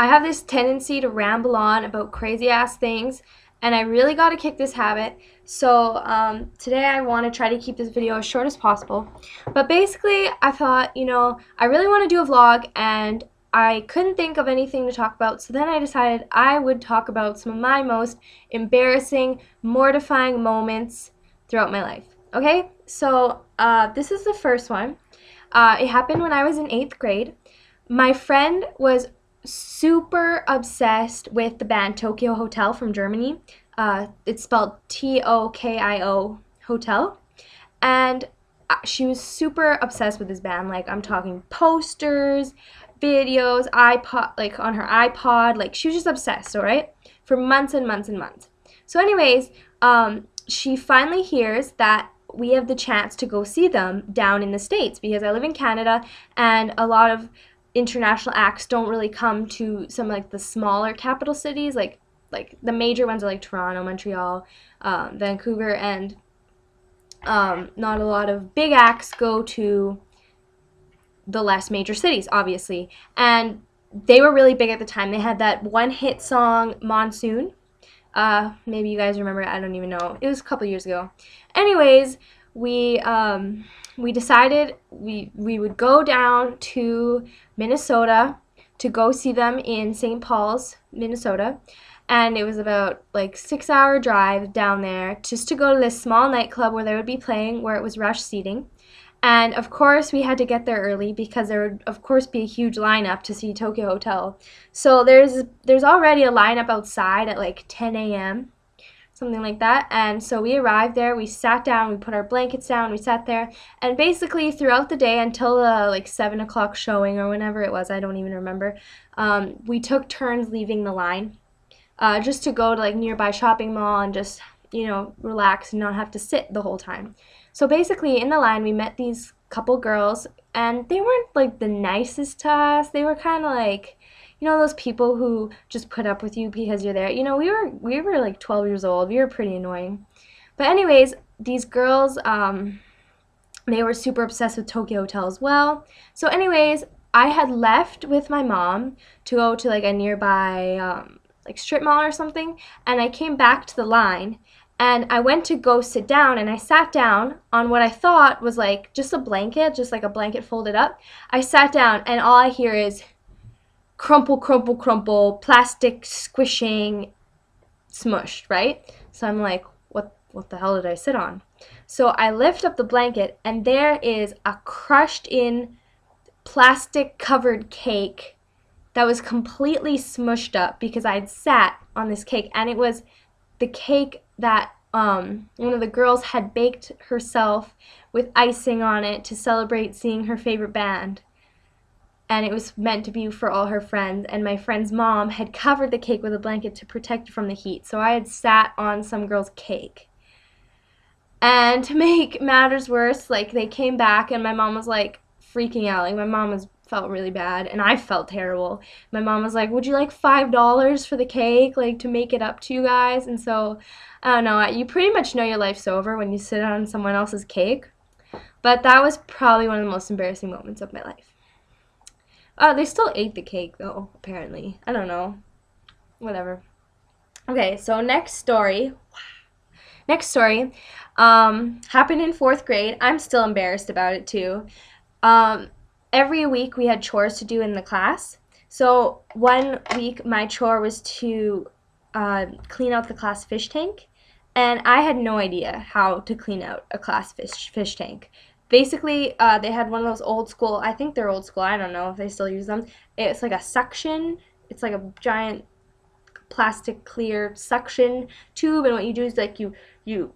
I have this tendency to ramble on about crazy ass things, and I really got to kick this habit. So today I want to try to keep this video as short as possible. But basically, I thought, I really want to do a vlog, and I couldn't think of anything to talk about. So then I decided I would talk about some of my most embarrassing, mortifying moments throughout my life. Okay, so this is the first one. It happened when I was in 8th grade. My friend was super obsessed with the band Tokyo Hotel from Germany. It's spelled Tokio Hotel. And she was super obsessed with this band. Like, I'm talking posters, videos, iPod, like on her iPod. Like, she was just obsessed, all right? For months and months and months. So anyways, she finally hears that we have the chance to go see them down in the States, because I live in Canada and a lot of international acts don't really come to some like the smaller capital cities, like the major ones are like Toronto, Montreal, Vancouver, and not a lot of big acts go to the less major cities, obviously. And they were really big at the time. They had that one hit song, Monsoon. Maybe you guys remember it. I don't even know. It was a couple years ago. Anyways, we decided we would go down to Minnesota to go see them in St. Paul's, Minnesota. And it was about like 6-hour drive down there just to go to this small nightclub where they would be playing, where it was rush seating. And of course, we had to get there early because there would, of course, be a huge lineup to see Tokyo Hotel. So there's already a lineup outside at like 10 a.m., something like that. And so we arrived there, we sat down, we put our blankets down, we sat there, and basically throughout the day until the like 7 o'clock showing or whenever it was, I don't even remember, we took turns leaving the line just to go to like nearby shopping mall and just, relax and not have to sit the whole time. So basically, in the line, we met these couple girls, and they weren't like the nicest to us. They were kind of like, those people who just put up with you because you're there. We were like 12 years old. We were pretty annoying. But anyways, these girls, they were super obsessed with Tokyo Hotel as well. So anyways, I had left with my mom to go to like a nearby like strip mall or something, and I came back to the line. And I went to go sit down, and I sat down on what I thought was like just a blanket, just like a blanket folded up. I sat down, and all I hear is crumple, crumple, crumple, plastic squishing, smushed, right? So I'm like, what the hell did I sit on? So I lift up the blanket, and there is a crushed in plastic covered cake that was completely smushed up because I'd sat on this cake, and it was the cake that one of the girls had baked herself with icing on it to celebrate seeing her favorite band. And it was meant to be for all her friends, and my friend's mom had covered the cake with a blanket to protect it from the heat. So I had sat on some girl's cake. And to make matters worse, like, they came back and my mom was like freaking out. Like, my mom felt really bad, and I felt terrible. My mom was like, would you like $5 for the cake, like, to make it up to you guys? And so, I don't know, you pretty much know your life's over when you sit on someone else's cake. But that was probably one of the most embarrassing moments of my life. They still ate the cake, though, apparently. I don't know. Whatever. Okay, so next story. Next story happened in 4th grade. I'm still embarrassed about it, too. Every week we had chores to do in the class. So one week my chore was to clean out the class fish tank, and I had no idea how to clean out a class fish tank. Basically, they had one of those old school, I think they're old school, I don't know if they still use them. It's like a suction, it's like a giant plastic clear suction tube, and what you do is like you're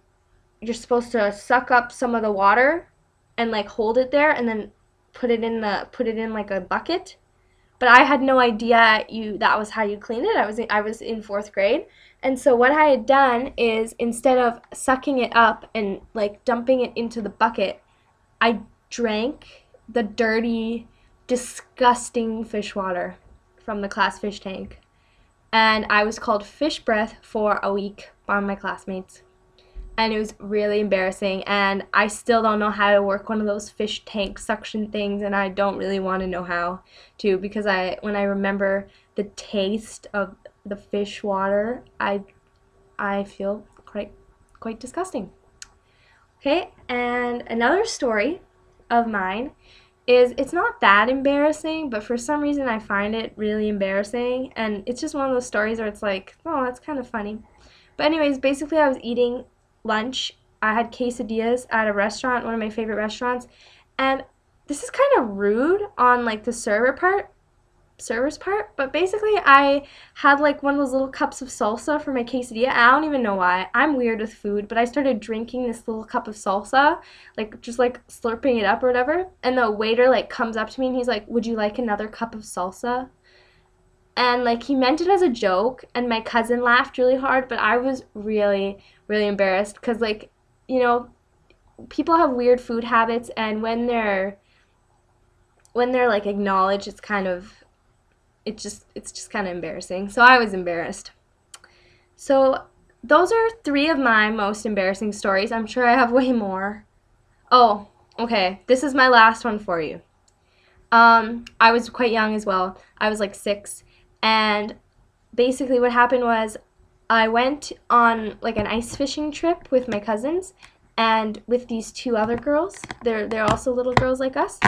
supposed to suck up some of the water and like hold it there and then put it in like a bucket. But I had no idea that was how you clean it. I was in 4th grade. And so what I had done is, instead of sucking it up and like dumping it into the bucket, I drank the dirty, disgusting fish water from the class fish tank. And I was called fish breath for a week by my classmates. and it was really embarrassing, and I still don't know how to work one of those fish tank suction things, and I don't really want to know how to, because when I remember the taste of the fish water, I feel quite disgusting. Okay, and another story of mine is, it's not that embarrassing, but for some reason I find it really embarrassing, and it's just one of those stories where it's like, oh, that's kind of funny. But anyways, basically I was eating lunch. I had quesadillas at a restaurant, one of my favorite restaurants, and this is kind of rude on like the server's part, but basically I had like one of those little cups of salsa for my quesadilla. I don't even know why. I'm weird with food, but I started drinking this little cup of salsa, like just like slurping it up or whatever. And the waiter like comes up to me and he's like, "Would you like another cup of salsa?" And like he meant it as a joke, and my cousin laughed really hard, but I was really, really embarrassed because like, you know, people have weird food habits, and when they're like acknowledged, it's just kind of embarrassing. So I was embarrassed. So those are three of my most embarrassing stories. I'm sure I have way more. Oh, okay. This is my last one for you. I was quite young as well. I was like 6, and basically what happened was I went on like an ice fishing trip with my cousins and with these two other girls. They're also little girls like us.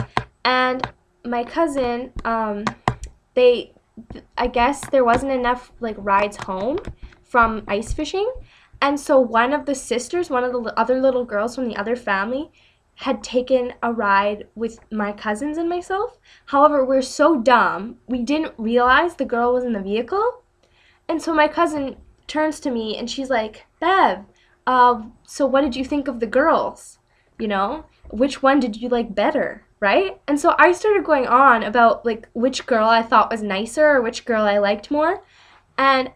And my cousin, they I guess there wasn't enough like rides home from ice fishing, and so one of the sisters, one of the other little girls from the other family, had taken a ride with my cousins and myself. However, we're so dumb, we didn't realize the girl was in the vehicle, and so my cousin turns to me and she's like, "Bev, so what did you think of the girls? You know, which one did you like better?" Right? And so I started going on about like which girl I thought was nicer or which girl I liked more, and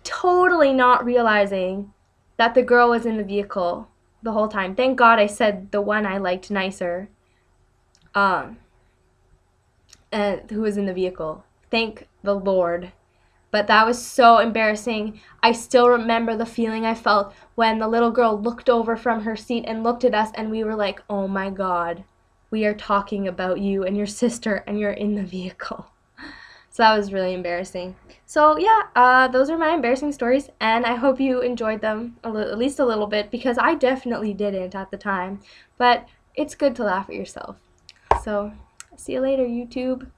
totally not realizing that the girl was in the vehicle the whole time. Thank God I said the one I liked nicer, um, and who was in the vehicle. Thank the Lord. But that was so embarrassing. I still remember the feeling I felt when the little girl looked over from her seat and looked at us, and we were like, "Oh my God, we are talking about you and your sister, and you're in the vehicle." So that was really embarrassing. So yeah, those are my embarrassing stories, and I hope you enjoyed them at least a little bit, because I definitely didn't at the time. But it's good to laugh at yourself. So see you later, YouTube.